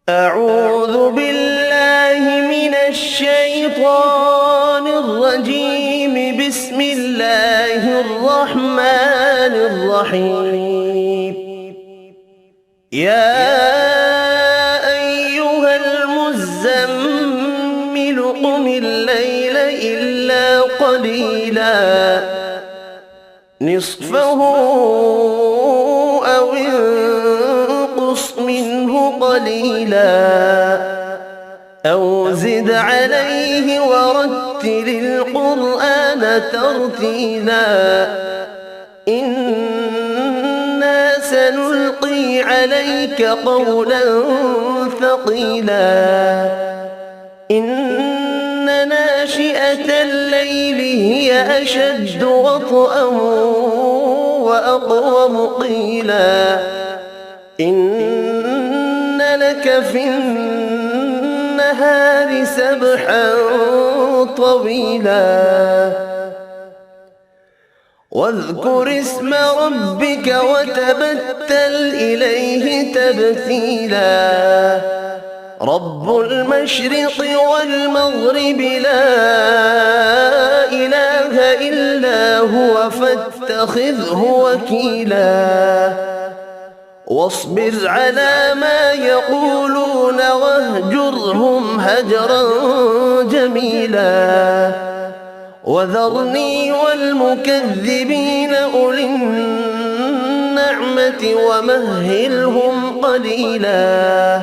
أعوذ بالله من الشيطان الرجيم. بسم الله الرحمن الرحيم. يا أيها المزمل قم الليل إلا قليلا نصفه أو انقص منه قليلا أو زد عليه ورتل القرآن ترتيلا إنا سنلقي عليك قولا ثقيلا إن ناشئة الليل هي أشد وطئا وأقوم قيلا إن لك في النهار سبحا طويلا واذكر اسم ربك وتبتل إليه تبتيلا رب المشرق والمغرب لا إله إلا هو فاتخذه وكيلا واصبر على ما يقولون واهجرهم هجرا جميلا وذرني والمكذبين أولي النعمة ومهلهم قليلا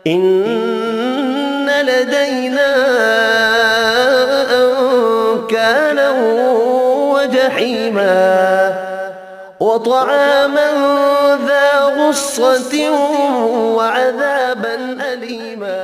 إن لدينا أنكالا وجحيما وطعاما ذا غصة وعذابا أليما